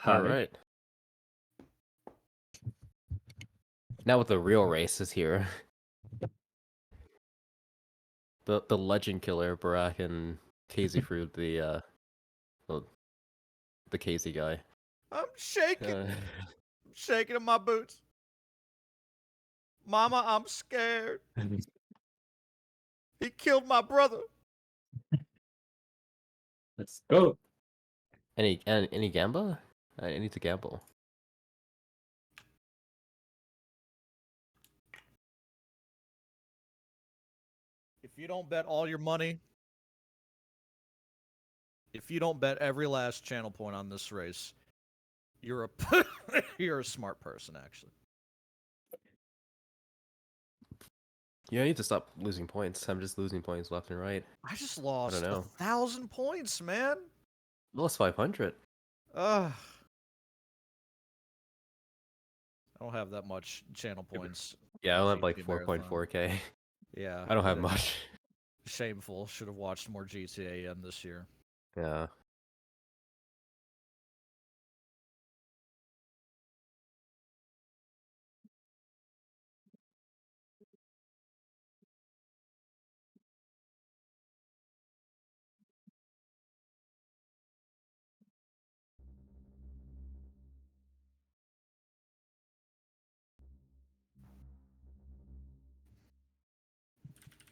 All Hi. right. Now with the real race is here. The legend killer, Barack and Casey Fruit, the Casey guy. I'm shaking. Uh, I'm shaking in my boots. Mama, I'm scared. He killed my brother. Let's go. any gamba? I need to gamble. If you don't bet all your money, if you don't bet every last channel point on this race, you're a you're a smart person, actually. Yeah, I need to stop losing points. I'm just losing points left and right. I just lost know. 1,000 points, man. Lost 500. Ugh. I don't have that much channel points. Yeah, I only have like GTA Marathon. 4.4k. Yeah. I don't have much. Shameful. Should have watched more GTA end this year. Yeah.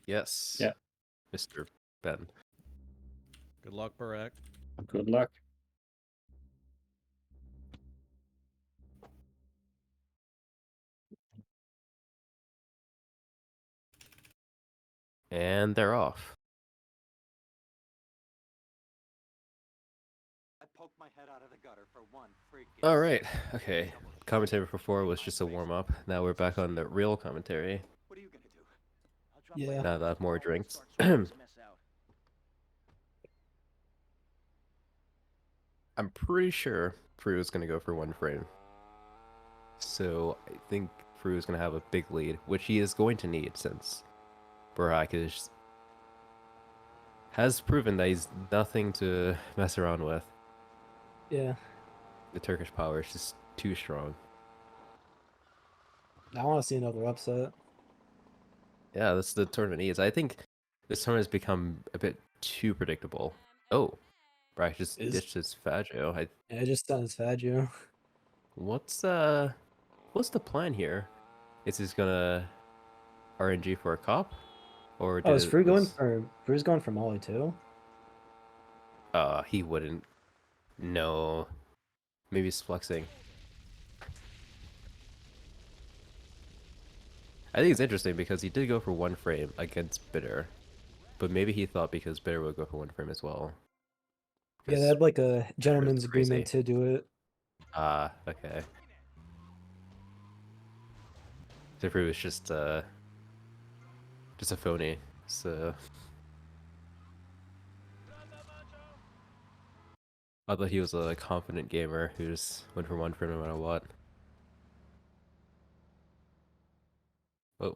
Yes. Yeah. Mr. Ben. Good luck, Barack. Good luck. And they're off. I poked my head out of the gutter for one freaking. All right. Okay. Commentary before was just a warm up. Now we're back on the real commentary. What are you gonna do? Yeah. Now that I have more drinks. I'm pretty sure Frew is going to go for one frame. So I think Frew is going to have a big lead, which he is going to need since Burak has proven that he's nothing to mess around with. Yeah. The Turkish power is just too strong. I want to see another upset. Yeah, that's the tournament needs. I think this tournament has become a bit too predictable. Oh, Burak just ditched his Faggio. Yeah, I just done his Faggio. What's the plan here? Is he gonna RNG for a cop? Or Oh, is Free going for Frew's going for Molly too? He wouldn't. No. Maybe he's flexing. I think it's interesting because he did go for one frame against Bitter. But maybe he thought because Bitter would go for one frame as well. Yeah, they had like a gentleman's agreement crazy. to do it. Ah, okay. So Free was just a phony. So I thought he was a confident gamer who just went for one frame no matter what. Oh.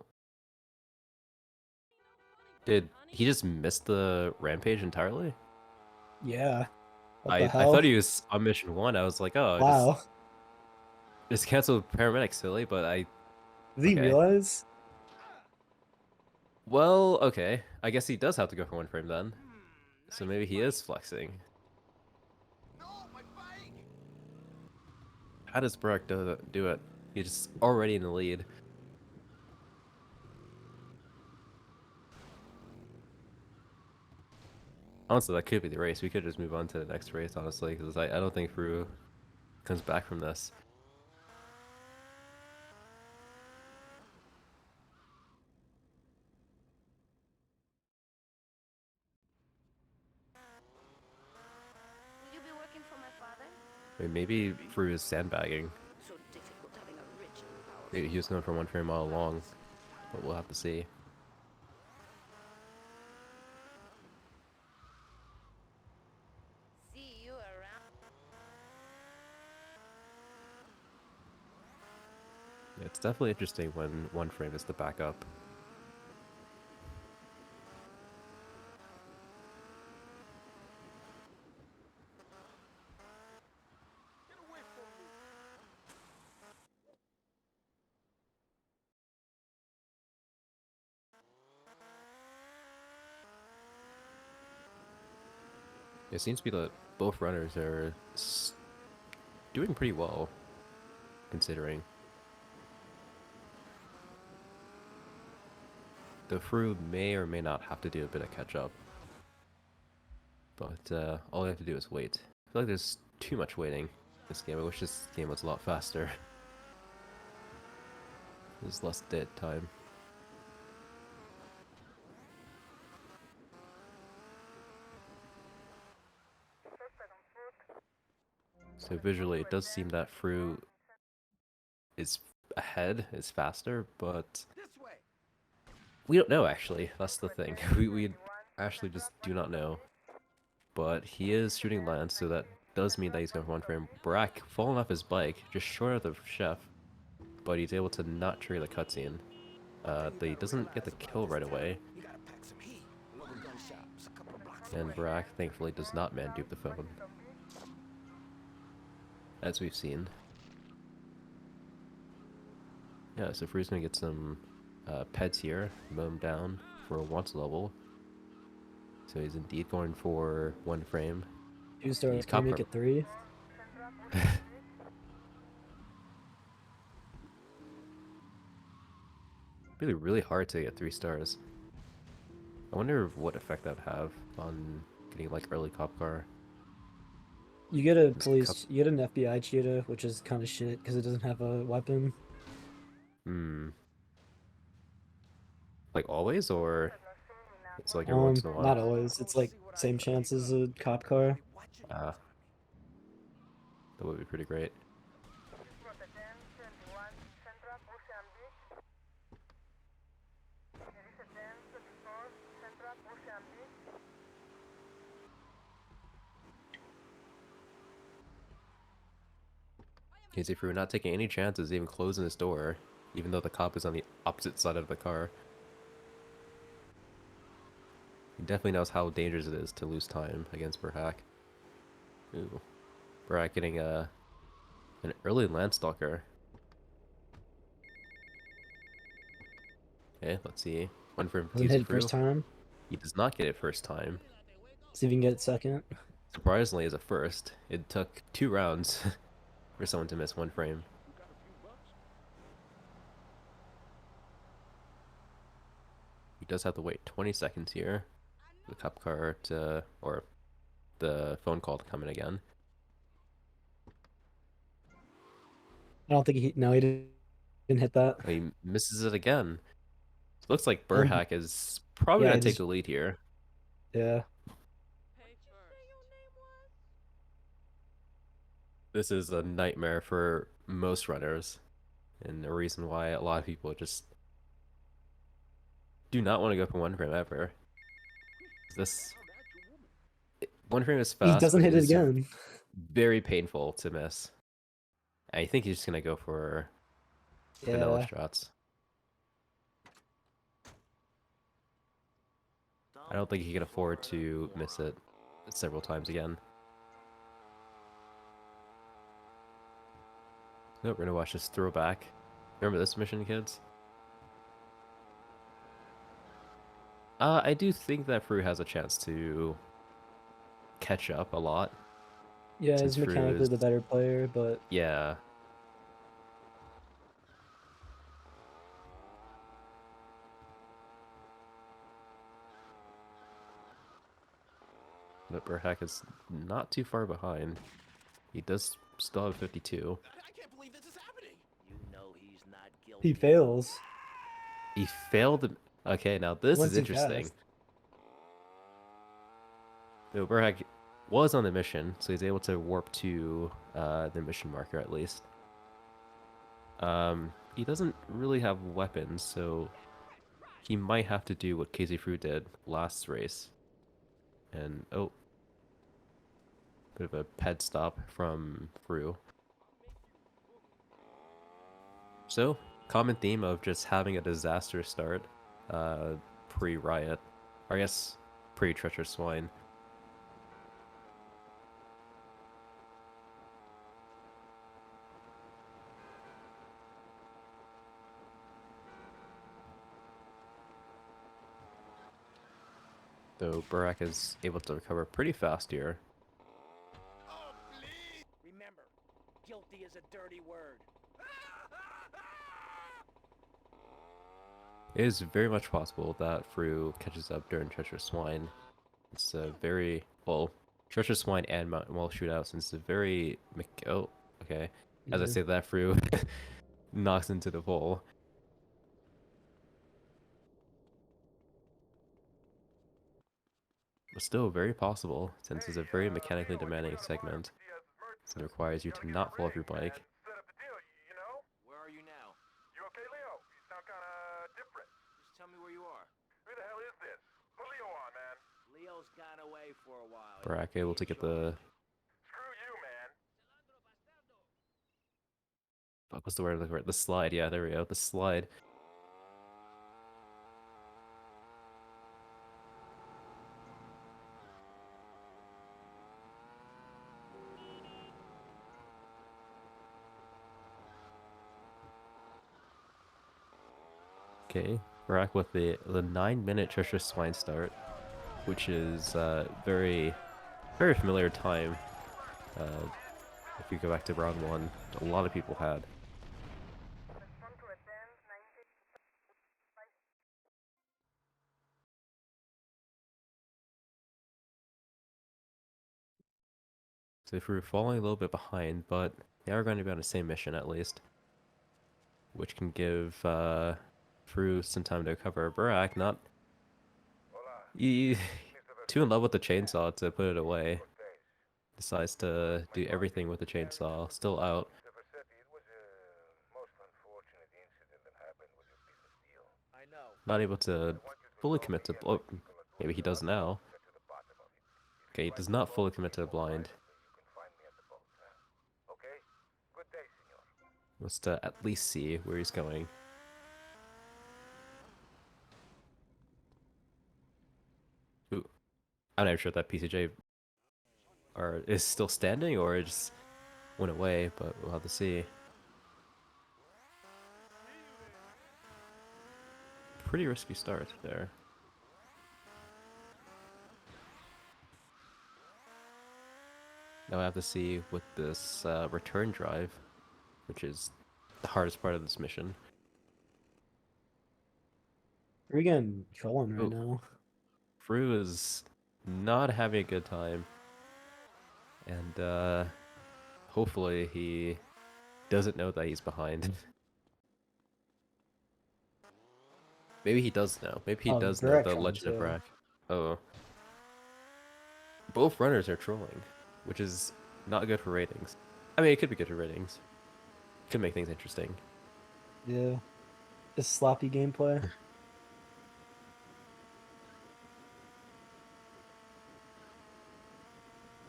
Did he just miss the rampage entirely? Yeah. I thought he was on mission 1. I was like, oh, wow. Just canceled paramedic, silly, but Did he realize? Well, okay. I guess he does have to go for one frame then. So maybe he is flexing. How does Burak do it? He's just already in the lead. Honestly, that could be the race. We could just move on to the next race, honestly, because I don't think Fru comes back from this. Will you be working for my father? I mean, maybe Fru is sandbagging. So difficult having a rich and powerful. Maybe he was going for one frame all along, but we'll have to see. See you around. It's definitely interesting when one frame is the backup. It seems to be that both runners are doing pretty well, considering. The Fru may or may not have to do a bit of catch up. But all we have to do is wait. I feel like there's too much waiting in this game. I wish this game was a lot faster. There's less dead time. So visually, it does seem that Fru is ahead, is faster, but we don't know actually. That's the thing. We actually just do not know. But he is shooting Lance, so that does mean that he's going for one frame. Brack falling off his bike, just short of the chef, but he's able to not trigger the cutscene. But he doesn't get the kill right away. And Brack thankfully does not man dupe the phone, as we've seen. Yeah, so Fru's gonna get some pets here, mow him down for a once level. So he's indeed going for one frame. 2 stars, He's can cop you make it 3? Really, really hard to get 3 stars. I wonder what effect that would have on getting like early cop car. You get a This police, you get an FBI cheetah, which is kind of shit because it doesn't have a weapon. Hmm. Like always, or it's like every once in a while? Not always. It's like same chance as a cop car. Ah, that would be pretty great. Casey Fru not taking any chances, even closing his door, even though the cop is on the opposite side of the car. He definitely knows how dangerous it is to lose time against Burhack. Ooh. Burhack getting an early Landstalker. Okay, let's see. One for Doesn't Casey hit it Fru. first time. He does not get it first time. See if you can get it second. Surprisingly, as a first, it took 2 rounds for someone to miss 1 frame. He does have to wait 20 seconds here for the cop car to, or the phone call to come in again. I don't think he didn't hit that. He misses it again. Looks like Um, Burhack is probably yeah, going to take just- the lead here. Yeah. This is a nightmare for most runners, and the reason why a lot of people just do not want to go for 1 frame ever. This 1 frame is He fast, doesn't but hit it it is again. very painful to miss. I think he's just gonna go for vanilla Yeah. shots. I don't think he can afford to miss it several times again. Nope, we're gonna watch this throwback. Remember this mission, kids? I do think that Fru has a chance to catch up a lot. Yeah, Since he's Fru mechanically is, the better player, but yeah. But Burhack is not too far behind. He does still have 52. I can't believe this is happening. You know he's not guilty. he fails. He failed. Okay, now this Went is too interesting. fast. So Burhack was on the mission, so he's able to warp to the mission marker at least. He doesn't really have weapons, so he might have to do what Casey Fru did last race. And oh, bit of a ped stop from Fru. So, common theme of just having a disaster start pre-riot, or I guess pre-treacherous swine. Though Burak is able to recover pretty fast here. Remember, guilty is a dirty word. It is very much possible that Fru catches up during Treacherous Swine. It's a very, well, Treacherous Swine and Mountain Wall shootout, since it's a very, oh, okay. As I Yeah. say that, Fru knocks into the pole. But still very possible, since it's a very mechanically demanding segment. So it requires you to not fall off your bike. Where are you now? You okay, Leo? You sound kinda different. Just tell me where you are. Who the hell is this? Put Leo on, man. Leo's gone away for a while. Burak able to get the, Screw you, man. what's the word I'm looking for? The slide, yeah, there we go, the slide. Okay, Burak with the 9-minute Treacherous Swine start, which is very familiar time. If you go back to round 1, a lot of people had. So if we're falling a little bit behind, but they are going to be on the same mission at least, which can give Fru some time to recover. Burak, not too in love with the chainsaw to put it away. Decides to do everything with the chainsaw, still out. I know. Not able to fully commit to, oh, maybe he does now. Okay, he does not fully commit to the blind. Wants to at least see where he's going. Ooh, I'm not sure if that PCJ is still standing or it just went away, but we'll have to see. Pretty risky start there. Now I have to see with this return drive, which is the hardest part of this mission. We're getting trolling right Oh. now. Fru is not having a good time. And hopefully he doesn't know that he's behind. Maybe he does know. Maybe he Oh, does know Burak the trolling Legend of too. Brak. Oh. Both runners are trolling, which is not good for ratings. I mean, it could be good for ratings. Could make things interesting. Yeah. Just sloppy gameplay.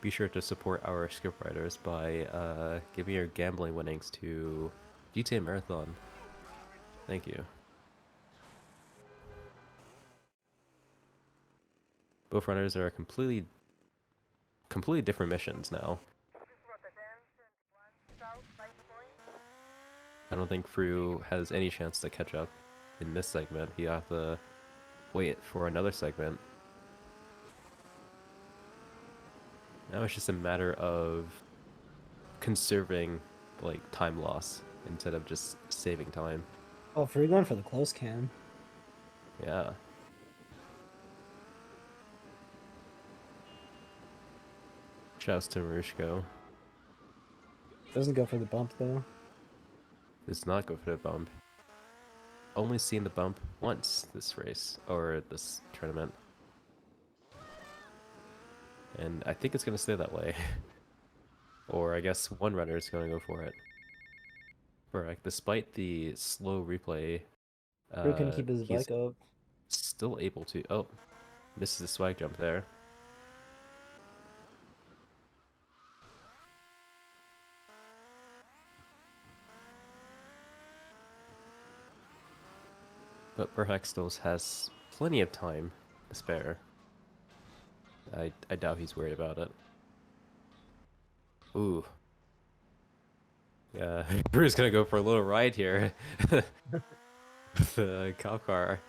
Be sure to support our scriptwriters by giving your gambling winnings to GTA Marathon. Thank you. Both runners are completely different missions now. I don't think Fru has any chance to catch up in this segment. He have to wait for another segment. Now it's just a matter of conserving like time loss instead of just saving time. Oh, free going for the close cam. Yeah. Shouts to Marushko. Doesn't go for the bump though. Does not go for the bump. Only seen the bump once this race, or this tournament. And I think it's going to stay that way. Or I guess one runner is going to go for it. Correct. Despite the slow replay, Free can keep his he's bike up. still able to... Oh, misses the swag jump there. But Burhex still has plenty of time to spare. I doubt he's worried about it. Ooh. Yeah, Brew's gonna go for a little ride here. With the cop car.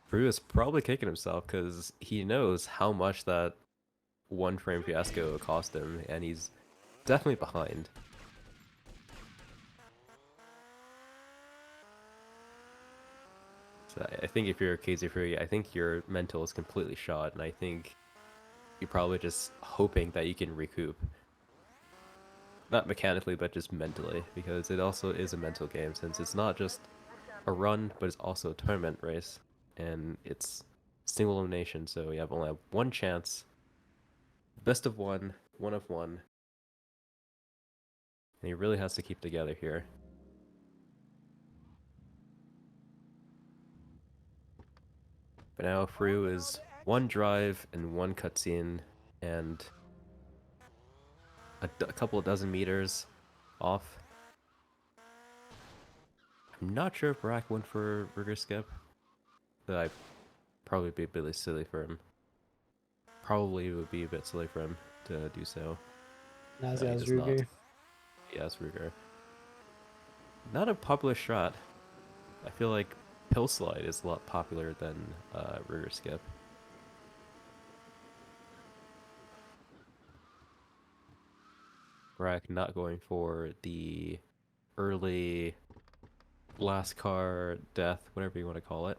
Fru is probably kicking himself because he knows how much that one frame fiasco cost him, and he's definitely behind. So I think if you're KZ Fury, I think your mental is completely shot, and I think you're probably just hoping that you can recoup. Not mechanically, but just mentally, because it also is a mental game, since it's not just a run, but it's also a tournament race, and it's single elimination, so you only have one chance. Best of one of one. And he really has to keep together here. But now Fru is one drive and one cutscene, and a couple of dozen meters off. I'm not sure if Barack went for rigor skip, but I'd probably be a bit silly for him. Probably would be a bit silly for him to do so. Now he's He got his does not. Ruger. Yes, rigor. Not a popular shot. I feel like Pill Slide is a lot popular than rigor skip. Barack not going for the early last car death, whatever you want to call it.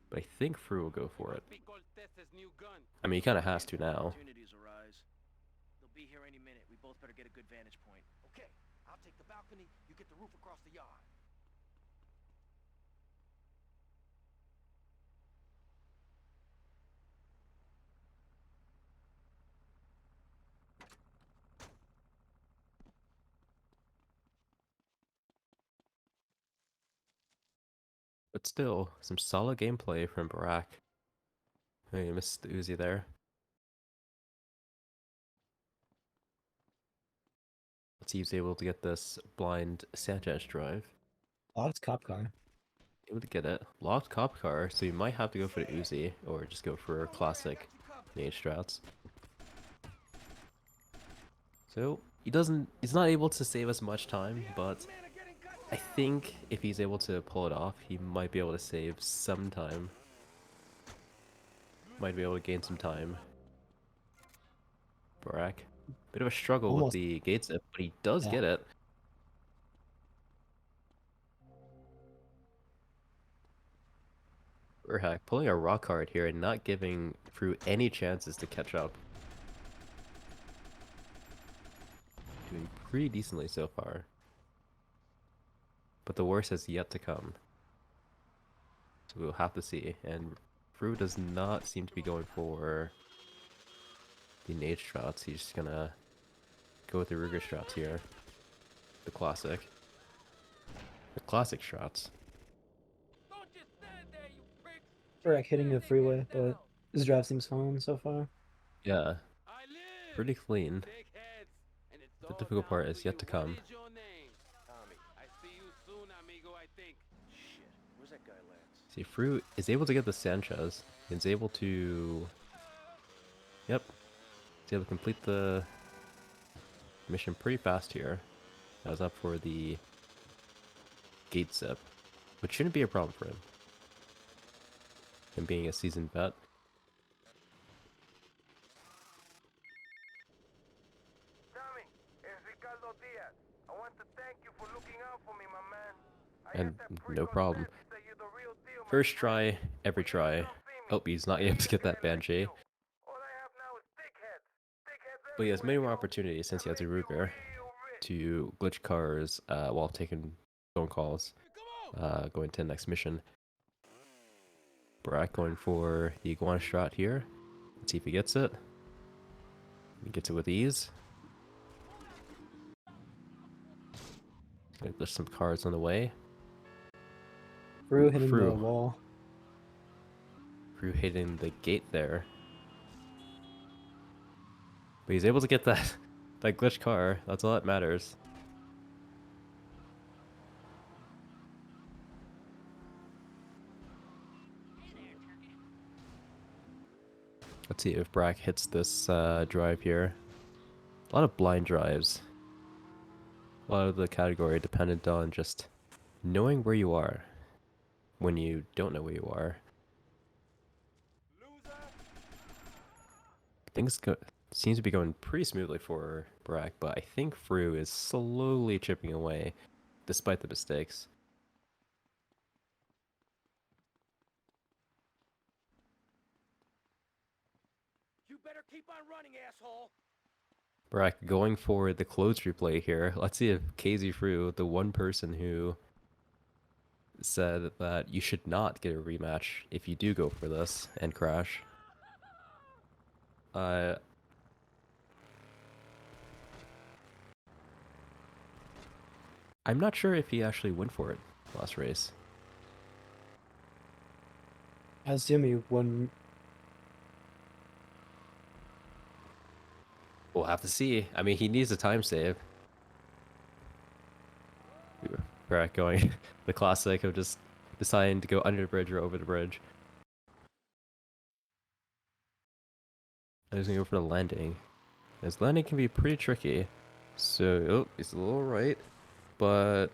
But I think Fru will go for it. I mean, he kind of has to now. Opportunities arise. They'll be here any minute. We both better get a good vantage point. Okay, I'll take the balcony. You get the roof across the yard. But still, some solid gameplay from Barack. Oh, you missed the Uzi there. Let's see if he's able to get this blind Sanchez drive. Oh, it's cop car. Able to get it. Locked cop car, so you might have to go for the Uzi, or just go for classic nade strats. So, he's not able to save us much time, but I think if he's able to pull it off, he might be able to save some time. Might be able to gain some time. Barack. Bit of a struggle with Almost. the gate zip, but he does Yeah. get it. Urhak pulling a rock card here and not giving Fru any chances to catch up. Doing pretty decently so far. But the worst has yet to come. So we'll have to see. And Fru does not seem to be going for the nade shots. He's just gonna go with the rigor shots here. The classic. The classic shots. Barack hitting the freeway, but his drive seems fine so far. Yeah. Pretty clean. The difficult part is yet to come. Tommy, I see you soon, amigo, I think. Shit, where's that guy Lance? See, Fru is able to get the Sanchez. He's able to... Yep. He's able to complete the mission pretty fast here. That was up for the gate zip, which shouldn't be a problem for him. Him being a seasoned vet. Tommy, it's Ricardo Diaz. I want to thank you for looking out for me, my man. And no problem. First try, every try. Oh, he's not able to get that Banshee. But he has many more opportunities since he has a Ruger to glitch cars while taking phone calls, going to the next mission. Barack going for the iguana shot here. Let's see if he gets it. He gets it with ease. There's some cars on the way. Fru hitting Fru. the wall. Fru hitting the gate there. But he's able to get that glitch car. That's all that matters. Let's see if Brack hits this drive here. A lot of blind drives. A lot of the category dependent on just knowing where you are. when you don't know where you are. Things seems to be going pretty smoothly for Burak, but I think Fru is slowly chipping away, despite the mistakes. You better keep on running, asshole. Burak going for the close replay here. Let's see if KZ Fru, the one person who said that you should not get a rematch if you do go for this and crash. I'm not sure if he actually went for it last race. I assume he wouldn't. We'll have to see. I mean, he needs a time save. Burak going the classic of just deciding to go under the bridge or over the bridge. He's gonna go for the landing. His landing can be pretty tricky. So, oh, he's a little right, but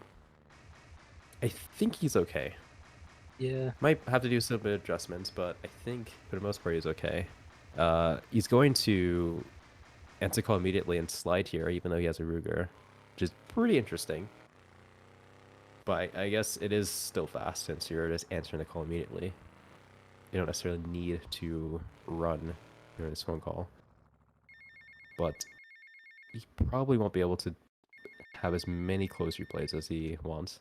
I think he's okay. Yeah. Might have to do some bit of adjustments, but I think for the most part he's okay. He's going to answer call immediately and slide here, even though he has a Ruger, which is pretty interesting. But I guess it is still fast since you're just answering the call immediately. You don't necessarily need to run during this phone call. But he probably won't be able to have as many close replays as he wants.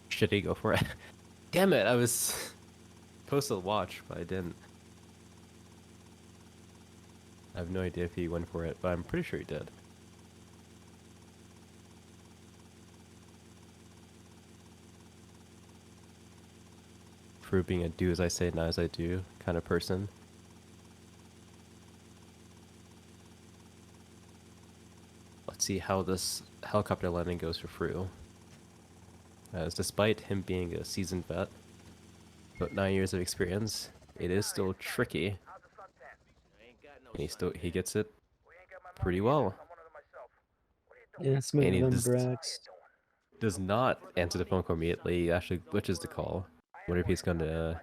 Should he go for it? Damn it, I was supposed to watch, but I didn't. I have no idea if he went for it, but I'm pretty sure he did. For being a do as I say, not as I do kind of person. Let's see how this helicopter landing goes for Fru. As despite him being a seasoned vet, about 9 years of experience, it is still tricky. And he gets it pretty well. Yeah, smooth And he than Brax. does not answer the phone call immediately. He actually glitches the call. Wonder if he's going to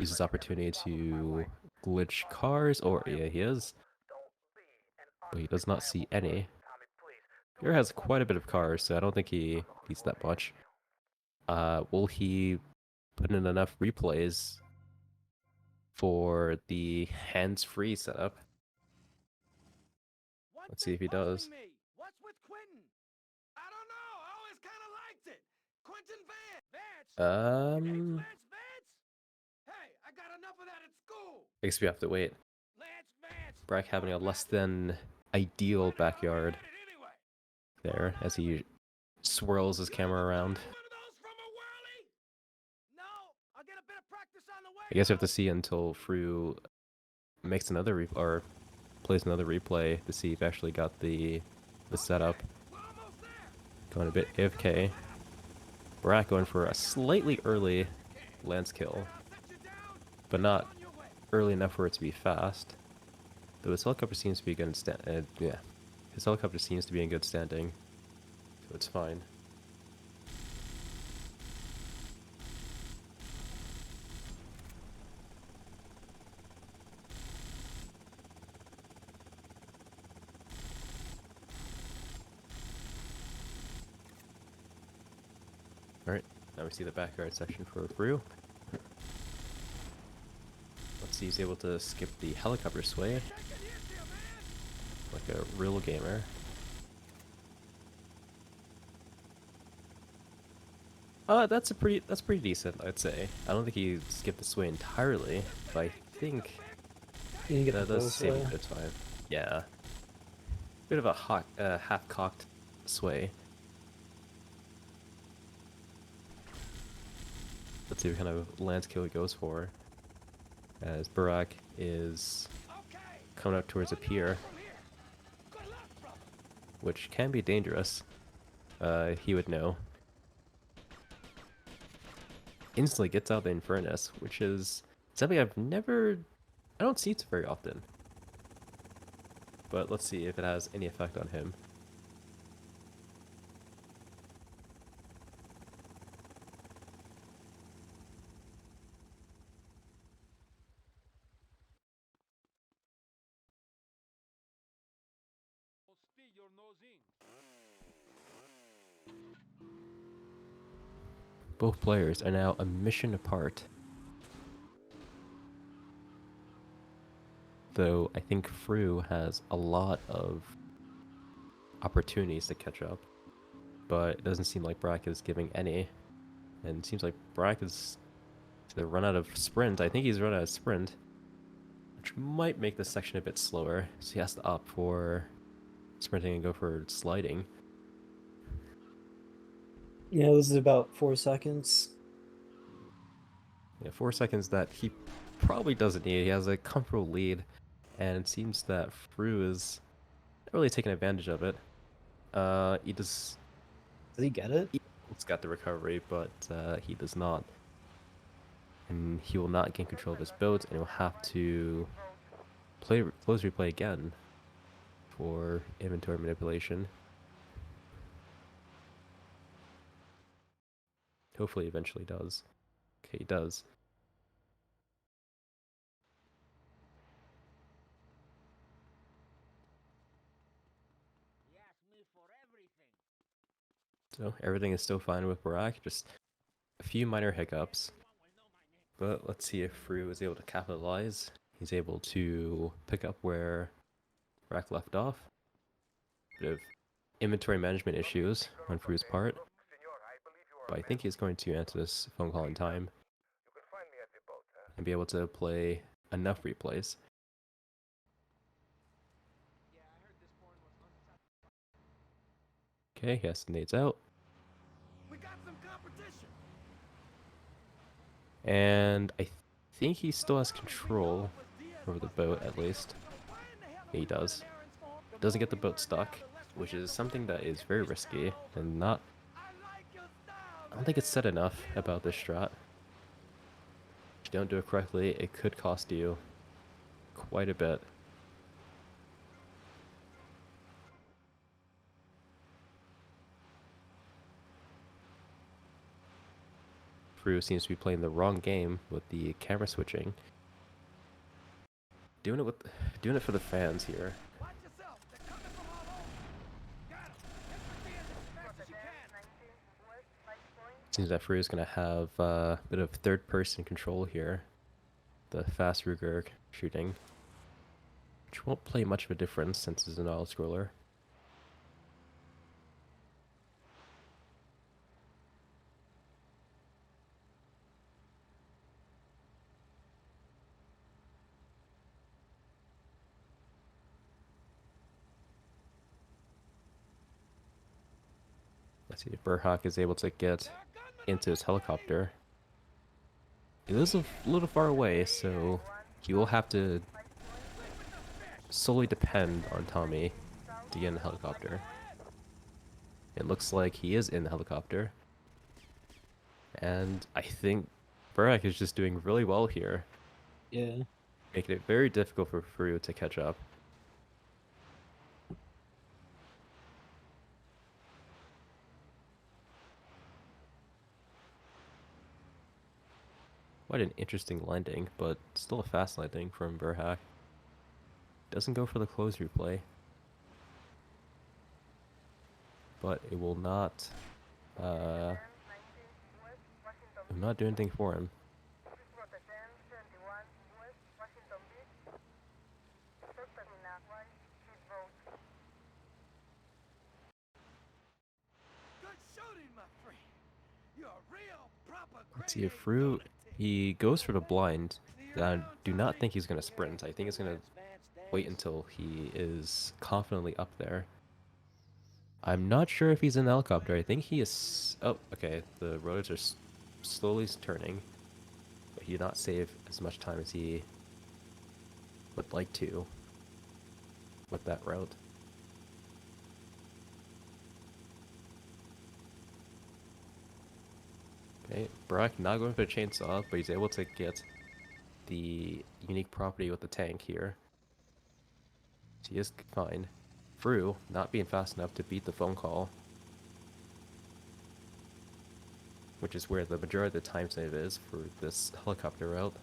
use this opportunity to glitch cars, or yeah, he is. But he does not see any. Here has quite a bit of cars, so I don't think he needs that much. Will he put in enough replays for the hands-free setup? Let's see if he does. What's with Quentin? I don't know. I always kind of liked it. Quentin Vance. Um, Lance Vance? Hey, I got enough of that at school. I guess we have to wait. Lance Vance. Brack having a less than ideal backyard there as he swirls his camera around. No, I'll get a bit of practice on the way. I guess we have to see until Fru makes another or plays another replay to see if he actually got the setup. Going a bit AFK. Brack going for a slightly early lance kill, but not early enough for it to be fast. Though his helicopter seems to be good in yeah, his helicopter seems to be in good standing, so it's fine. Alright, now we see the backyard section for Fru. Let's see, he's able to skip the helicopter sway like a real gamer. That's pretty decent, I'd say. I don't think he skipped the sway entirely, but I think You didn't get that the does full save a sway. bit of time. Yeah. Bit of a half-cocked sway. Let's see what kind of lance kill he goes for. As Burak is coming up towards a pier, which can be dangerous. He would know. Instantly gets out the Infernus, which is something I don't see it very often. but let's see if it has any effect on him. Both players are now a mission apart. Though I think Fru has a lot of opportunities to catch up, but it doesn't seem like Brack is giving any. And it seems like Brack is to run out of sprint. I think he's run out of sprint, which might make this section a bit slower. So he has to opt for sprinting and go for sliding. Yeah, this is about 4 seconds. Yeah, 4 seconds that he probably doesn't need. He has a comfortable lead, and it seems that Fru is not really taking advantage of it. He does. Does he get it? He's got the recovery, but he does not. And he will not gain control of his boat, and he'll have to close replay again for inventory manipulation. Hopefully eventually does. Okay, he does. So everything is still fine with Barak, just a few minor hiccups. But let's see if Fru is able to capitalize. He's able to pick up where Barak left off. Bit of inventory management issues on Fru's part. But I think he's going to answer this phone call in time and be able to play enough replays. Okay, he has nades out. And I think he still has control over the boat, at least. He does. Doesn't get the boat stuck, which is something that is very risky and not... I don't think it's said enough about this strat. If you don't do it correctly, it could cost you quite a bit. Fru seems to be playing the wrong game with the camera switching. Doing it for the fans here. Seems that Fru is going to have a bit of third-person control here. The fast Ruger shooting, which won't play much of a difference since it's an auto-scroller. Let's see if Burhawk is able to get into his helicopter. It is a little far away, so he will have to solely depend on Tommy to get in the helicopter. It looks like he is in the helicopter. And I think Burak is just doing really well here. Yeah. Making it very difficult for Fru to catch up. Quite an interesting landing, but still a fast landing from Burhak. Doesn't go for the close replay. But it will not do anything for him. Let's see if Fru, he goes for the blind. I do not think he's going to sprint. I think he's going to wait until he is confidently up there. I'm not sure if he's in the helicopter. I think he is... Oh, okay. The rotors are slowly turning. But he did not save as much time as he would like to with that route. Okay, Brock not going for a chainsaw, but he's able to get the unique property with the tank here. He is fine. Fru not being fast enough to beat the phone call, which is where the majority of the time save is for this helicopter route.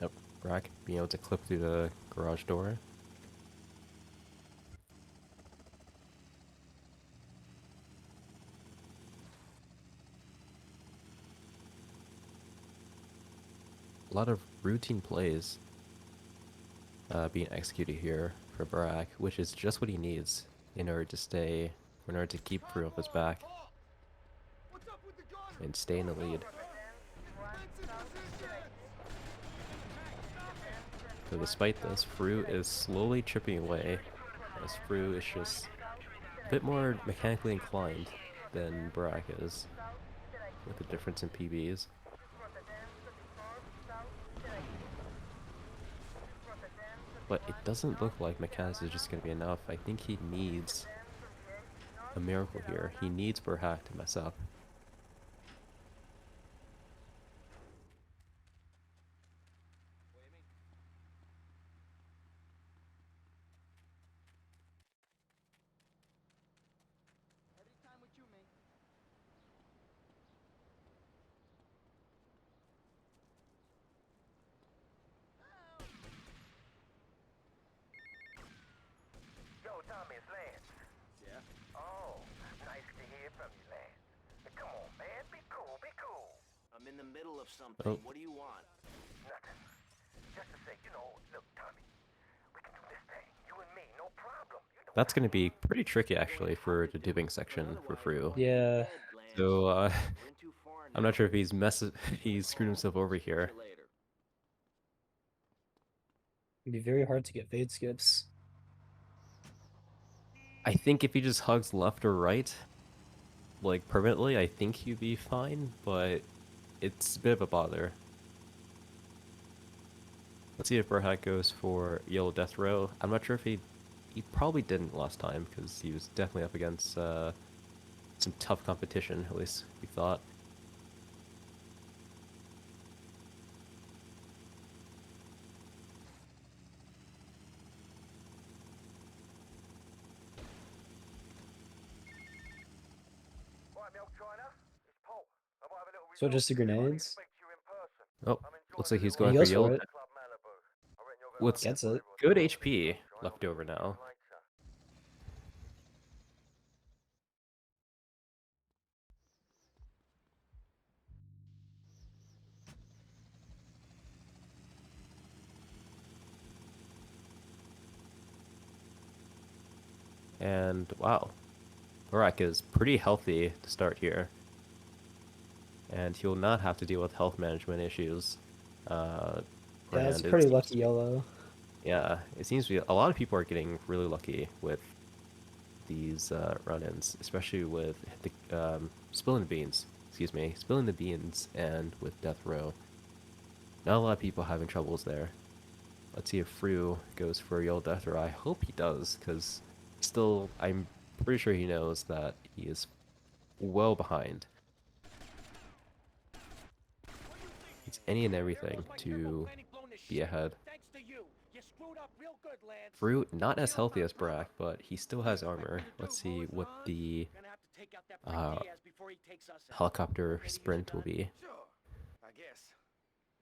Yep, Brack being able to clip through the garage door. A lot of routine plays being executed here for Brack, which is just what he needs in order to keep Fru off his back and stay in the lead. So despite this, Fru is slowly chipping away, as Fru is just a bit more mechanically inclined than Brack is, with the difference in PBs. But it doesn't look like mechanics is just going to be enough. I think he needs a miracle here. He needs Burhack to mess up. Yo, Tommy, it's Lance. Yeah? Oh, nice to hear from you, Lance. But come on, man, be cool, be cool. I'm in the middle of something. Oh. What do you want? Nothing. Just to say, look, Tommy, we can do this thing. You and me, no problem. That's going to be pretty tricky, actually, for the duping section for Fru. Yeah. So, We're in too far I'm now. not sure if he's screwed himself over here. See you later. It'd be very hard to get fade skips. I think if he just hugs left or right, like permanently, I think he'd be fine, but it's a bit of a bother. Let's see if Burhack goes for Yellow Death Row. I'm not sure if he probably didn't last time, because he was definitely up against some tough competition, at least we thought. So just the grenades? Oh, looks like he's He going for goes Yellow. for it. What's Gets it. good HP left over now. And wow, Burak is pretty healthy to start here. And he'll not have to deal with health management issues. Yeah, and it's it pretty seems- lucky yellow. Yeah, it seems to be a lot of people are getting really lucky with these run-ins, especially with the spilling the beans. Excuse me, spilling the beans, and with Death Row. Not a lot of people having troubles there. Let's see if Fru goes for Yellow Death Row. I hope he does, because still, I'm pretty sure he knows that he is well behind. It's any and everything to be ahead. Fru, not as healthy as Brack, but he still has armor. Let's see what the helicopter sprint will be. Sure, I guess.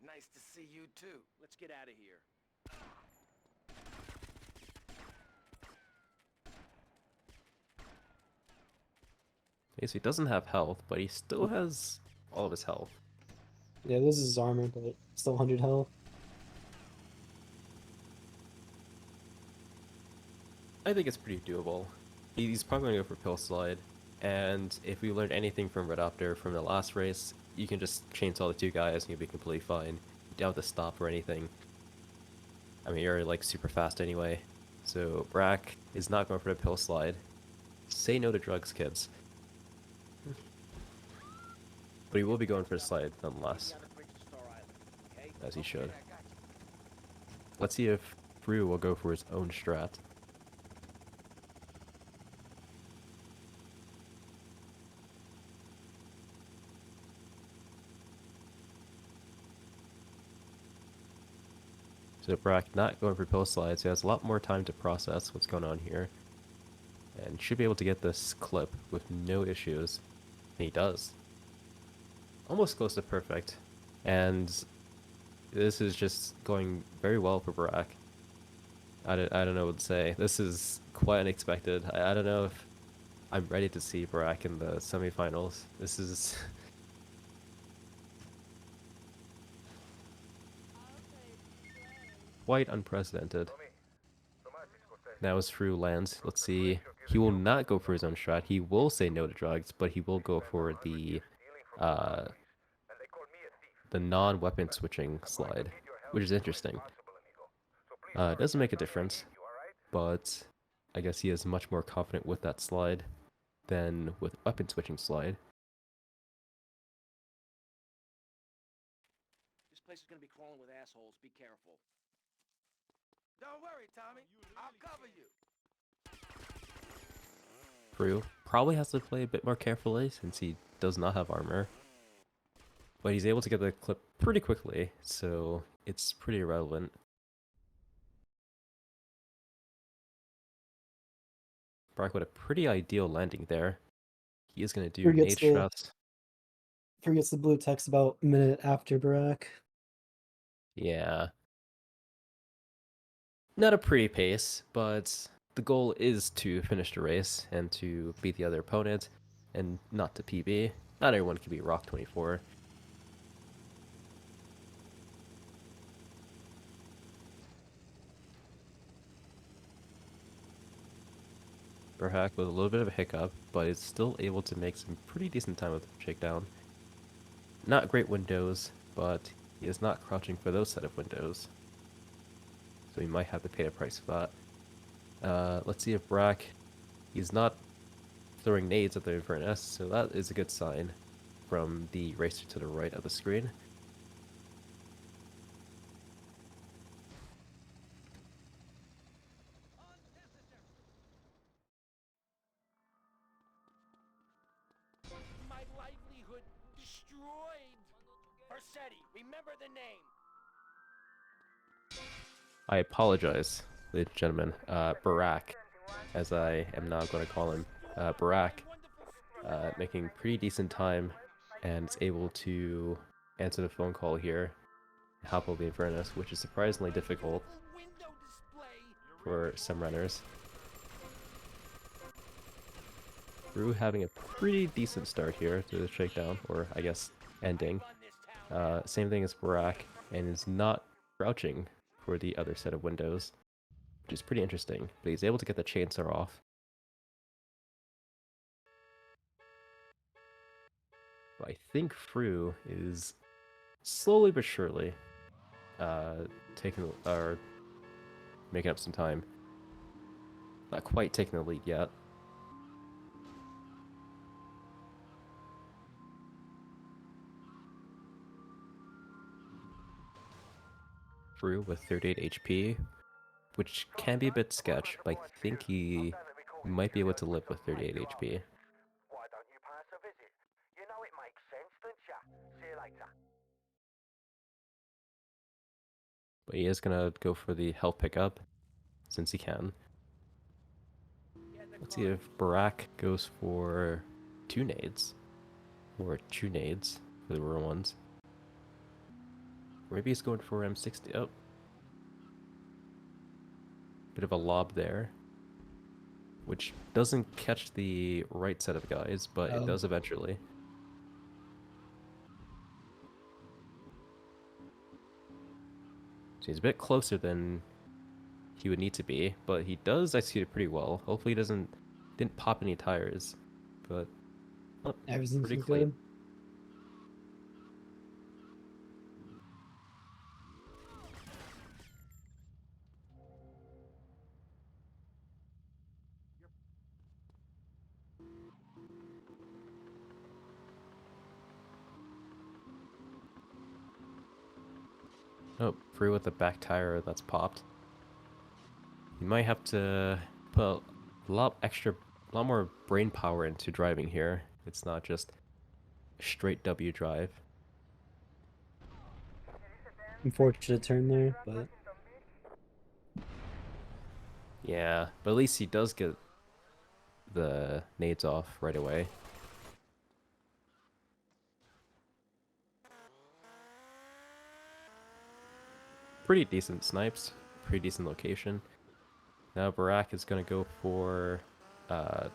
Nice to see you too. Let's get out of here. Okay, so he doesn't have health, but he still has all of his health. Yeah, this is his armor, but still 100 health. I think it's pretty doable. He's probably going to go for Pill Slide, and if we learned anything from Redopter from the last race, you can just chainsaw the two guys and you'll be completely fine. You don't have to stop or anything. I mean, you're like super fast anyway. So Brack is not going for the Pill Slide. Say no to drugs, kids. But he will be going for the slide nonetheless, as he should. Let's see if Fru will go for his own strat. So Brack not going for pill slides, he has a lot more time to process what's going on here. And should be able to get this clip with no issues. And he does. Almost close to perfect. And this is just going very well for Brack. I don't know what to say. This is quite unexpected. I don't know if I'm ready to see Brack in the semifinals. This is... quite unprecedented. Now as Fru lands, let's see. He will not go for his own strat. He will say no to drugs, but he will go for the non-weapon switching slide, which is interesting. It doesn't make a difference, but I guess he is much more confident with that slide than with weapon switching slide. This place is gonna be crawling with assholes. Be careful. Don't worry, Tommy. I'll cover you. Fru probably has to play a bit more carefully since he does not have armor. But he's able to get the clip pretty quickly, so it's pretty irrelevant. Brack with a pretty ideal landing there. He is going to do Forgets nade the- strats. Forgets the blue text about a minute after Barack. Yeah. Not a pretty pace, but the goal is to finish the race and to beat the other opponent and not to PB. Not everyone can be Rock 24. Brack with a little bit of a hiccup, but is still able to make some pretty decent time with the shakedown. Not great windows, but he is not crouching for those set of windows. So he might have to pay a price for that. Let's see if Brack, he's not throwing nades at the Infernus, so that is a good sign from the racer to the right of the screen. My livelihood destroyed. Versetti, remember the name. I apologize, ladies and gentlemen. Barack, as I am now going to call him. Barack, making pretty decent time and is able to answer the phone call here and hop over the Infernus, which is surprisingly difficult for some runners. Fru having a pretty decent start here to the shakedown, or I guess ending. Same thing as Barack, and is not crouching for the other set of windows, which is pretty interesting, but he's able to get the chainsaw off. But I think Fru is slowly but surely making up some time. Not quite taking the lead yet. Fru with 38 HP, which can be a bit sketch, but I think he might be able to live with 38 HP. Why don't you pay us a visit? You know it makes sense, don't ya? See you later. But he is gonna go for the health pickup, since he can. Let's see if Barack goes for 2 nades, or 2 nades for the rural ones. Maybe he's going for M60. Oh. Bit of a lob there, which doesn't catch the right set of guys, but it does eventually. So he's a bit closer than he would need to be, but he does execute it pretty well. Hopefully he didn't pop any tires, but Everything's pretty good. clean. Oh, Fru with the back tire that's popped. You might have to put a lot more brain power into driving here. It's not just a straight W drive. Unfortunate turn there, but Yeah, but at least he does get the nades off right away. Pretty decent snipes, pretty decent location. Now Barak is gonna go for uh,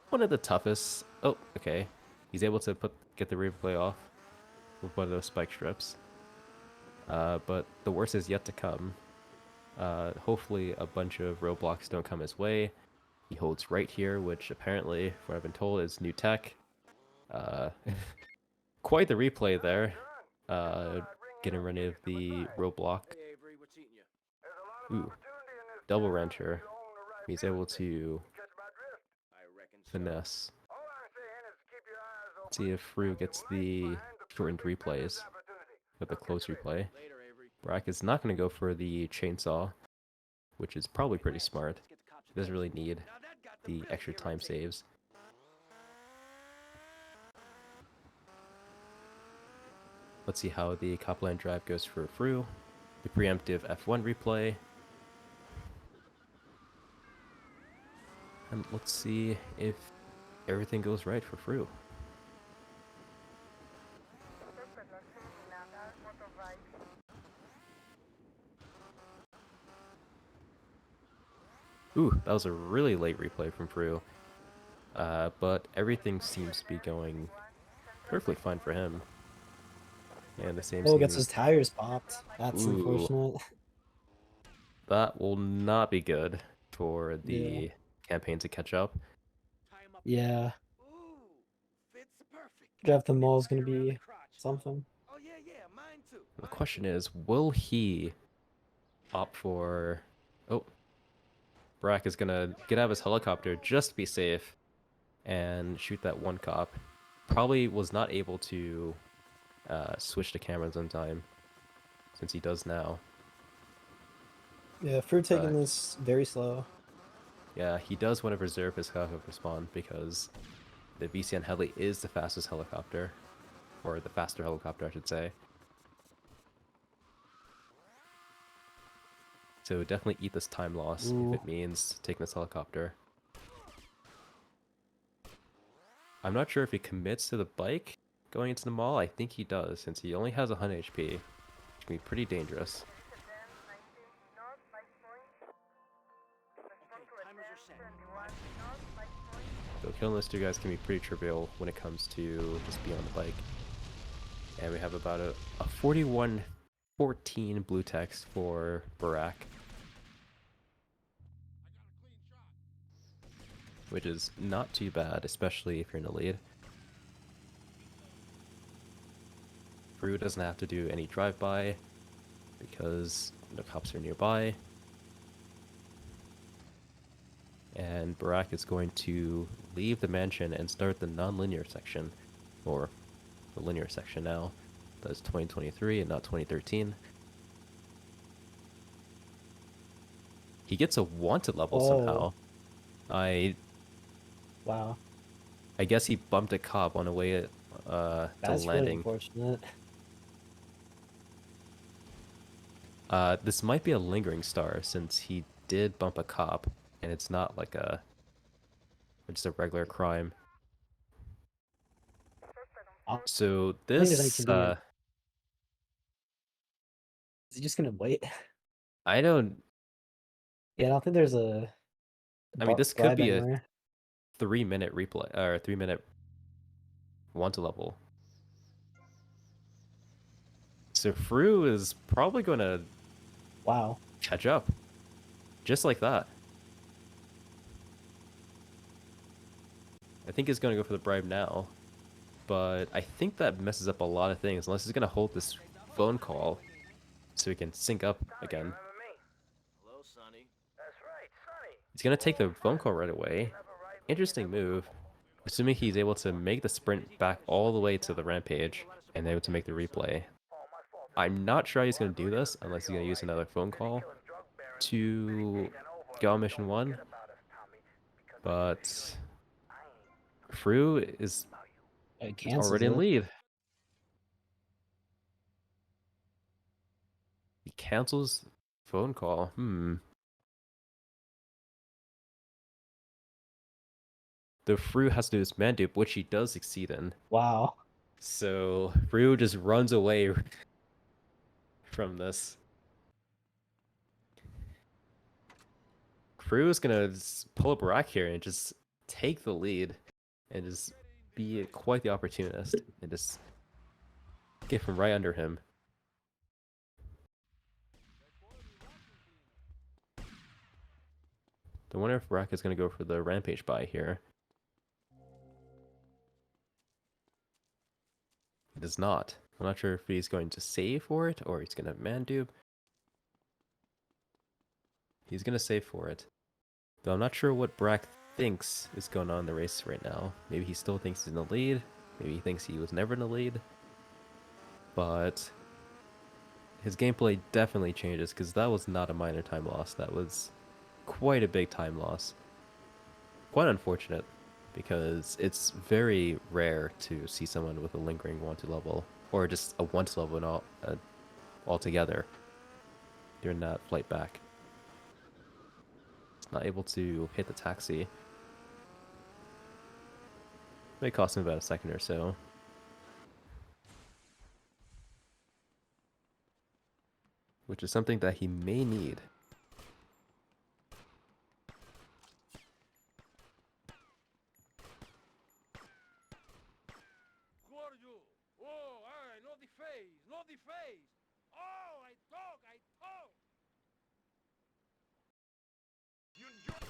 one of the toughest. Oh, okay. He's able to get the replay off with one of those spike strips. But the worst is yet to come. Hopefully a bunch of roadblocks don't come his way. He holds right here, which apparently, from what I've been told, is new tech. Uh, quite the replay there. Getting rid of the roadblock. Hey, Avery, what's eating you? Ooh, double wrencher. He's able to I reckon so. finesse. See if Fru gets the shortened replays with the close replay. Later, Avery. Brack is not going to go for the chainsaw, which is probably pretty smart. Let's get the cops He doesn't really need Now that got the really extra time irritating. saves. Let's see how the Copland drive goes for Fru. The preemptive F1 replay. And let's see if everything goes right for Fru. Ooh, that was a really late replay from Fru. But everything seems to be going perfectly fine for him. And the same Oh, gets his seems... tires popped. That's Ooh. unfortunate. That will not be good for Yeah. the campaign to catch up. Tie him up. Yeah. Ooh, fits perfect. Draft the mall is Right gonna around the be crotch. something. Oh yeah, yeah, mine too. The question is, will he opt for... Oh, Brack is gonna get out of his helicopter just to be safe and shoot that one cop. Probably was not able to switch the cameras in time, since he does now. Yeah, Fruit taking But this very slow. yeah, he does want to reserve his helicopter spawn because the VCN heli is the fastest helicopter, or the faster helicopter, I should say. So definitely eat this time loss Ooh. if it means taking this helicopter. I'm not sure if he commits to the bike going into the mall. I think he does, since he only has 100 HP, which can be pretty dangerous. Okay, timers are set. So killing those two guys can be pretty trivial when it comes to just being on the bike. And we have about a 41-14 blue text for Barak, which is not too bad, especially if you're in the lead. Fru doesn't have to do any drive-by because the cops are nearby. And Barak is going to leave the mansion and start the non-linear section, or the linear section now. That's 2023 and not 2013. He gets a wanted level somehow. Wow. I guess he bumped a cop on the way to That's really landing. unfortunate. This might be a lingering star since he did bump a cop, and it's not like just a regular crime. So I think there's this, inconvenient. Is he just gonna wait? I don't. Yeah, I don't think there's a I mean, this could bribe be a anywhere. 3-minute replay or 3-minute wanted level. So Fru is probably going to Wow. catch up, just like that. I think he's going to go for the bribe now, but I think that messes up a lot of things unless he's going to hold this phone call so he can sync up again. Hello, Sonny. That's right, Sonny. He's going to take the phone call right away. Interesting move. Assuming he's able to make the sprint back all the way to the rampage and able to make the replay. I'm not sure how he's going to do this unless he's going to use another phone call to go on mission 1. But Fru is It cancels already in it. lead. He cancels phone call. the Fru has to do his man dupe, which he does succeed in. Wow. So Fru just runs away from this. Fru is gonna pull up Burak here and just take the lead and just be quite the opportunist and just get from right under him. I wonder if Burak is gonna go for the rampage buy here. He does not. I'm not sure if he's going to save for it or he's gonna man dupe. He's gonna save for it. Though I'm not sure what Burak thinks is going on in the race right now. Maybe he still thinks he's in the lead. Maybe he thinks he was never in the lead. But his gameplay definitely changes because that was not a minor time loss. That was quite a big time loss. Quite unfortunate because it's very rare to see someone with a lingering wanted level or just a wanted level and altogether during that flight back. It's not able to hit the taxi. May cost him about a second or so. Which is something that he may need. Who are you? Oh, I know the face, know the face. Oh, I talk. You enjoy.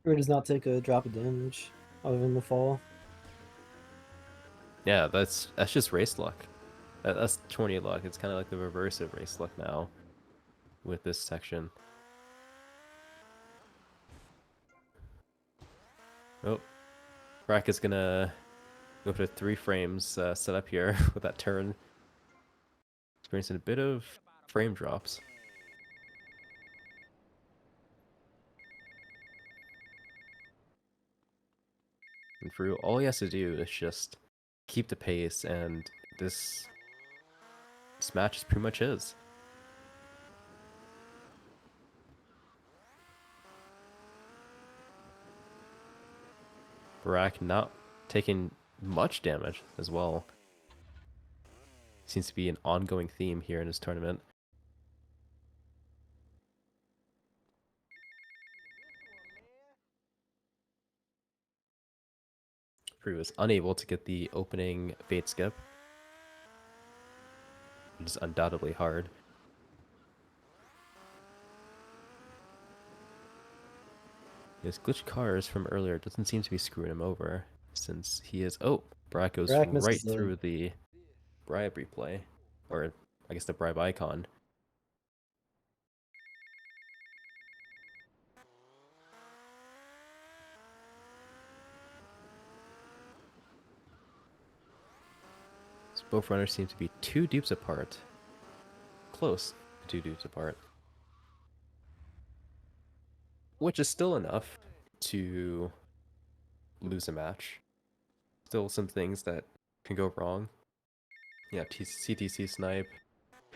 Fru does not take a drop of damage other than the fall. Yeah, that's just race luck. That's 20 luck. It's kind of like the reverse of race luck now with this section. Oh, Brack is gonna go for 3 frames set up here with that turn. Experiencing a bit of frame drops. And Fru, all he has to do is just keep the pace, and this match is pretty much his. Burak not taking much damage as well. Seems to be an ongoing theme here in this tournament. Fru is unable to get the opening fade skip, which is undoubtedly hard. His glitched cars from earlier doesn't seem to be screwing him over, since he is... Oh, Burak goes Burak misses right the- through the bribe replay, or I guess the bribe icon. So both runners seem to be 2 dupes apart. Close to 2 dupes apart. Which is still enough to lose a match. Still some things that can go wrong. Yeah, CTC snipe,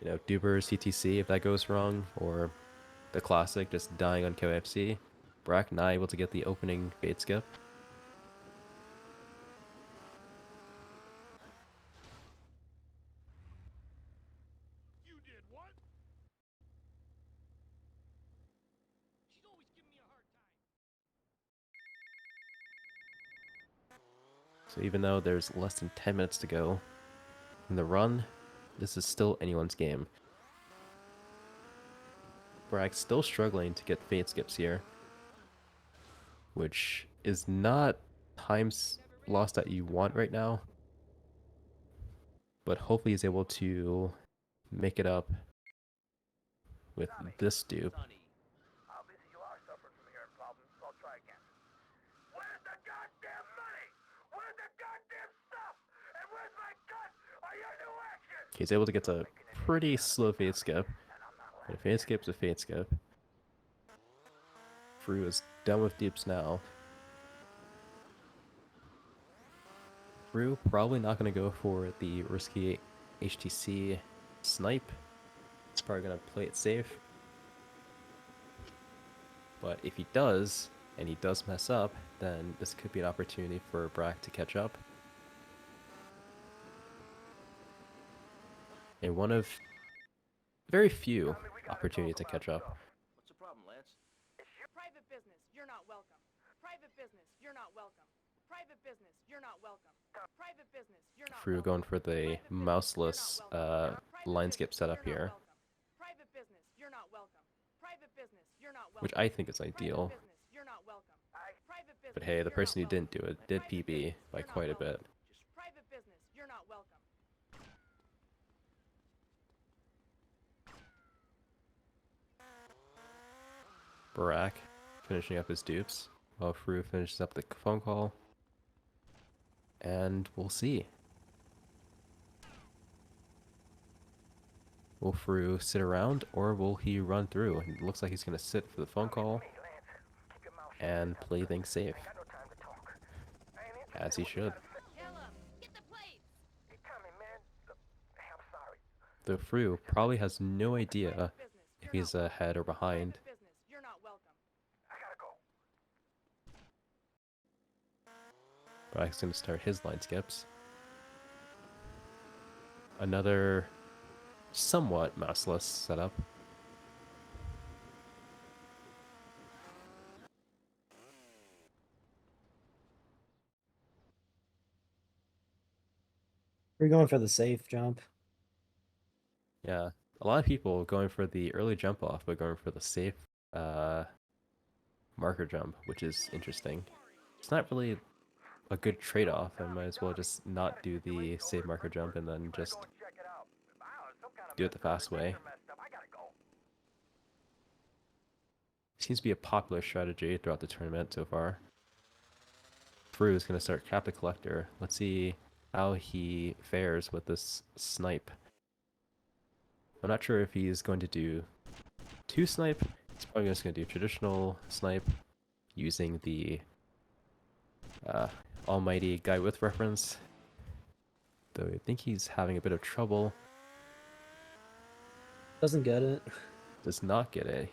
Duber CTC if that goes wrong, or the classic just dying on KFC. Brack not able to get the opening fade skip. You did what? She's always giving me a hard time. So even though there's less than 10 minutes to go in the run, this is still anyone's game. Brack's still struggling to get fade skips here, which is not times lost that you want right now, but hopefully he's able to make it up with this dupe. Obviously you are suffering from hearing problems, so I'll try again. Where's the goddamn money? Where's the goddamn stuff? And where's my gun? Are you new action? He's able to get a pretty slow fade skip. And a fade skip's a fade skip. Fru is done with dupes now. Fru probably not going to go for the risky HTC snipe. He's probably going to play it safe. But if he does, and he does mess up, then this could be an opportunity for Brack to catch up. And one of very few opportunities to catch up. What's the problem, Lance? Private business, you're not welcome. Private business, you're not welcome. Private business, you're not welcome. Private business, you're not Crew welcome. going for the Private business, mouseless you're not welcome. Private line business, skip setup you're not here, welcome. Private business, you're not welcome. Private business, you're not welcome. which I think is Private ideal. business, you're not welcome. Private business, But hey, the you're person who not didn't do welcome. it did Private PB business, by you're not quite a welcome. bit. Private business, you're not welcome. Barack finishing up his dupes while Fru finishes up the phone call. And we'll see. Will Fru sit around or will he run through? It looks like he's going to sit for the phone call and play things safe. As he should. Caleb, get the plates. Though Fru probably has no idea Private business, if you're he's not ahead or behind. Private business, you're not welcome. Barack's going to start his line skips. Another somewhat mouseless setup. We're going for the safe jump. Yeah, a lot of people going for the early jump off, but going for the safe marker jump, which is interesting. It's not really a good trade-off. I might as well just not do the safe marker jump and then just do it the fast way. Seems to be a popular strategy throughout the tournament so far. Fru is going to start Cap the Collector. Let's see how he fares with this snipe. I'm not sure if he's going to do 2 snipe. He's probably just going to do traditional snipe using the almighty guy with reference. Though I think he's having a bit of trouble. Doesn't get it. Does not get it.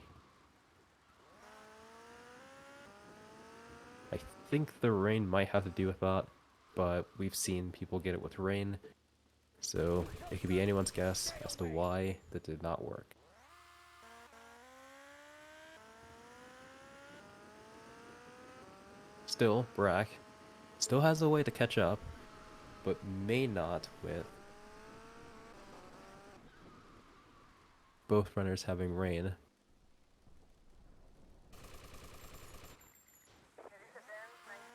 I think the rain might have to do with that, but we've seen people get it with rain, so it could be anyone's guess as to why that did not work. Still, Brack still has a way to catch up, but may not with both runners having rain.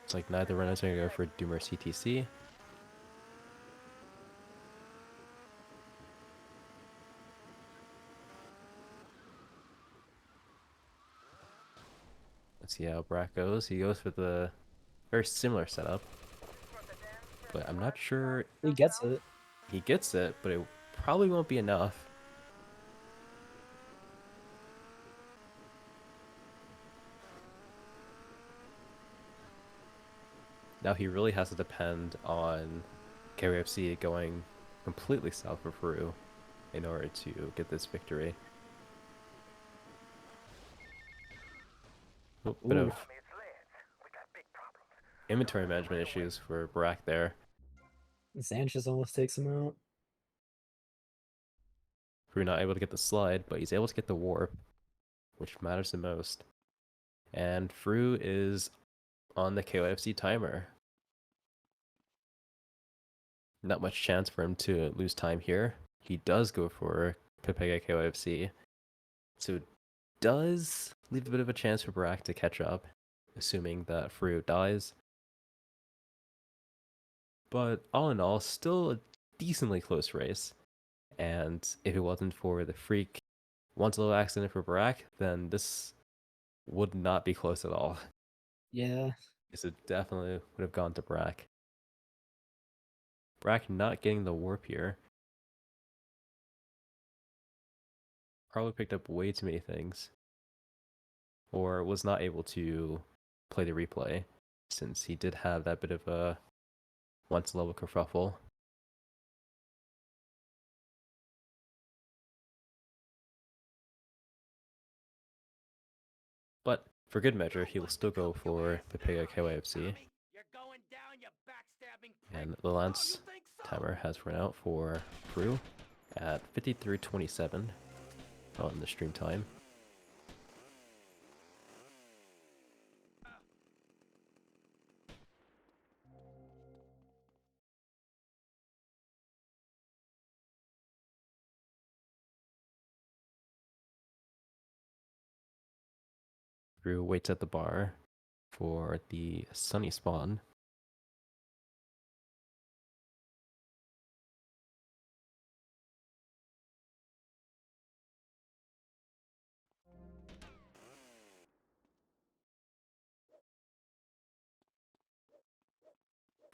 It's like neither runner's going to go for Doomer CTC. Let's see how Brack goes. He goes for the very similar setup, but I'm not sure He gets it. he gets it, but it probably won't be enough. Now he really has to depend on KFC going completely south for Peru in order to get this victory. A bit Ooh. of inventory management issues for Barack there. Sanchez almost takes him out. Peru not able to get the slide, but he's able to get the warp, which matters the most. And Fru is on the KOFC timer. Not much chance for him to lose time here. He does go for Pepega KOFC. So it does leave a bit of a chance for Barack to catch up, assuming that Fru dies. But all in all, still a decently close race. And if it wasn't for the freak once a little accident for Barack, then this would not be close at all. Yeah. Because it definitely would have gone to Barack. Barack not getting the warp here. Probably picked up way too many things. Or was not able to play the replay, since he did have that bit of a once level kerfuffle. But for good measure, he will still go for the Pega KYFC. You're going down, you backstabbing prick. And the Lance timer has run out for Brew at 53:27 on the stream time. Brew waits at the bar for the sunny spawn.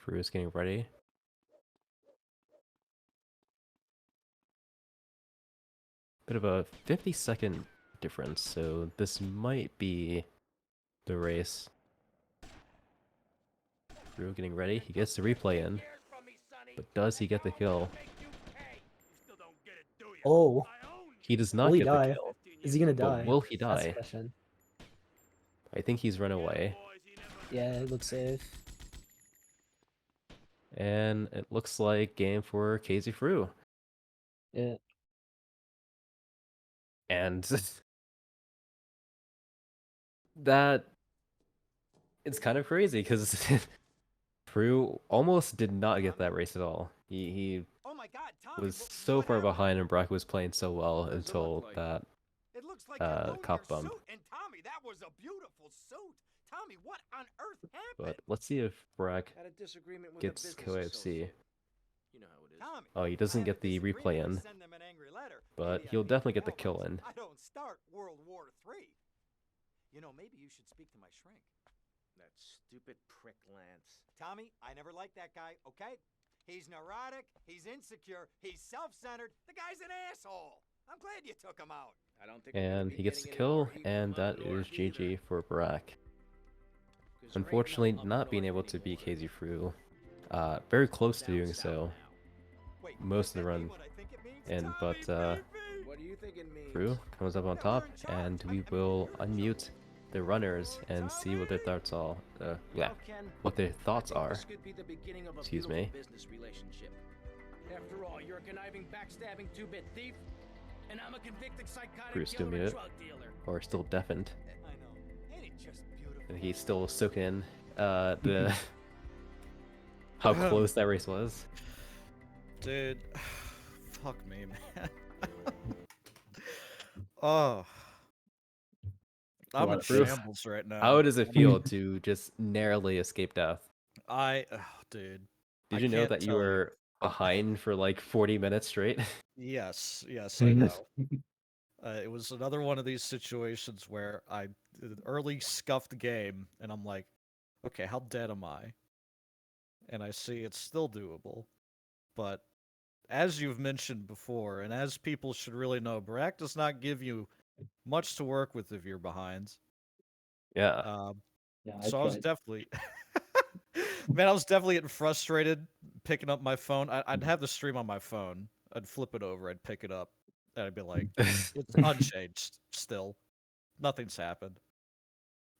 Brew is getting ready. Bit of a 50-second difference, so this might be the race. Brew getting ready. He gets the replay in, but does he get the kill? Oh, He does not will he get the die? kill. Is he gonna But die? will he That's the die? question. I think he's run away. Yeah, it looks safe. And it looks like game for KZ Fru. Yeah. And that it's kind of crazy because Fru almost did not get that race at all. He Oh my God, Tommy, was so far behind and Brock was playing so well What does it until look like? that It looks like you ruined cop your bump. suit. And Tommy, that was a beautiful suit. Tommy, what on earth happened? But let's see if Brock Had a disagreement with gets a business KOFC. associate. You know how it is. Tommy, Oh, he doesn't get the replay in, but he'll definitely get the kill in. I don't start World War III. You know, maybe you should speak to my shrink. That stupid prick Lance. Tommy, I never liked that guy, okay? He's neurotic, he's insecure, he's self-centered. The guy's an asshole. I'm glad you took him out. I don't think And he gets the kill, and that is GG for Brock. Unfortunately, not being able to beat KZ Fru. Very close to doing so most of the run. And but Fru comes up on top, and we will unmute the runners and see what their thoughts are. What their thoughts are. Excuse me. After all, you're a conniving, backstabbing two-bit thief, and I'm a convicted psychotic Fru still killer and muted, drug dealer. or still deafened, I know. Ain't it just beautiful? and he's still soaking in the how close that race was. Dude, fuck me, man. Oh, I'm in lot of proof. shambles right now. How does it feel to just narrowly escape death? Dude. Did I you know can't that you tell were behind for like 40 minutes straight? Yes, I know. It was another one of these situations where I did an early scuffed game, and I'm like, okay, how dead am I? And I see it's still doable. But as you've mentioned before, and as people should really know, Barack does not give you much to work with if you're behind. Yeah. Yeah, So I was definitely, man, I was definitely getting frustrated picking up my phone. I'd have the stream on my phone. I'd flip it over. I'd pick it up. And I'd be like, it's unchanged still. Nothing's happened.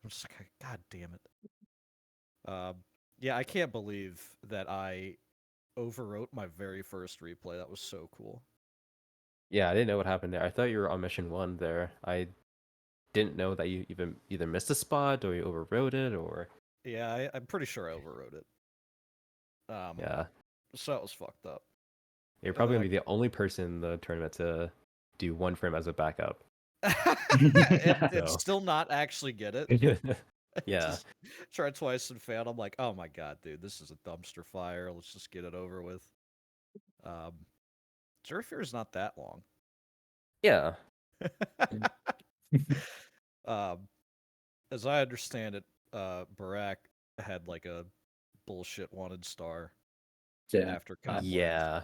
I'm just like, God damn it. Yeah, I can't believe that I overwrote my very first replay. That was so cool. Yeah, I didn't know what happened there. I thought you were on mission 1 there. I didn't know that you even either missed a spot or you overrode it or... Yeah, I'm pretty sure I overrode it. Yeah. So that was fucked up. You're probably going to be the only person in the tournament to do one frame as a backup. It's So. still not actually get it. Yeah. Just tried twice and failed. I'm like, oh my god, dude, this is a dumpster fire. Let's just get it over with. Jury Fair is not that long. Yeah. As I understand it, Barack had like a bullshit wanted star Yeah. after conflict. Yeah.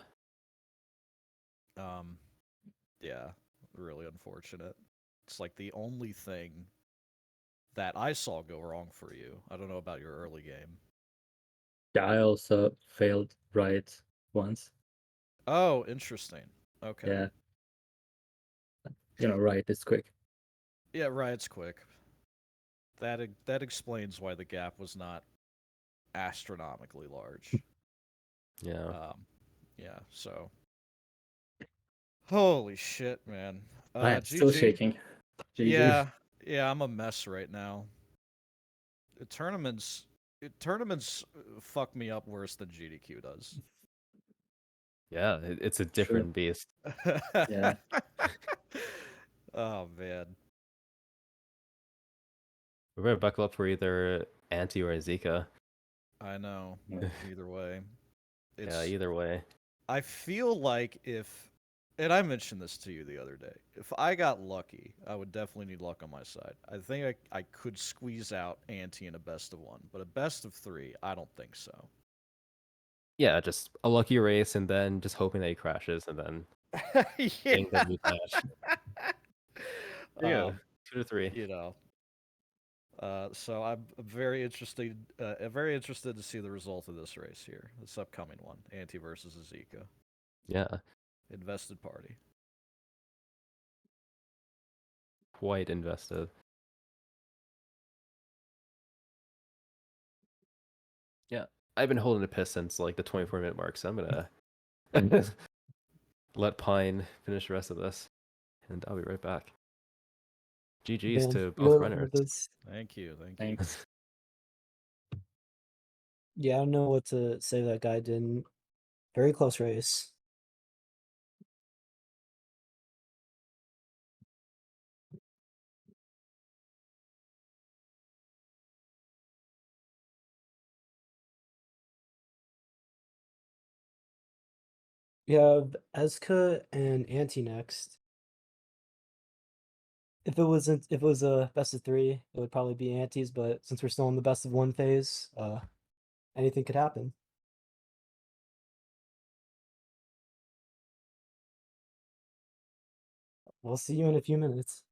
Yeah, really unfortunate. It's like the only thing that I saw go wrong for you. I don't know about your early game. Yeah, I also failed right once. Oh, interesting. Okay. Yeah. You know, right is quick. Yeah, right, it's quick. that explains why the gap was not astronomically large. Yeah. Yeah. So, holy shit, man. I am still GG. shaking. GG. Yeah, I'm a mess right now. Tournaments fuck me up worse than GDQ does. Yeah, it's a True. different beast. Yeah. Oh man. We better buckle up for either Anti or Zika. I know. Yeah. Either way. Yeah, either way. I feel like if, and I mentioned this to you the other day, if I got lucky, I would definitely need luck on my side. I think I could squeeze out Ante in a best of one, but a best of three, I don't think so. Yeah, just a lucky race and then just hoping that he crashes and then getting the new match. There you go. 2 to 3. You know. So I'm very interested to see the result of this race here, this upcoming one, Ante versus Azeka. Yeah, Invested party. quite invested. Yeah, I've been holding a piss since like the 24-minute mark, so I'm gonna let Pine finish the rest of this, and I'll be right back. GG's Man, to both really runners. love this. Thank you. Thanks. Yeah, I don't know what to say. That guy didn't. Very close race. We have Eska and Anti next. If it was a best of three, it would probably be Anti's, but since we're still in the best of one phase, anything could happen. We'll see you in a few minutes.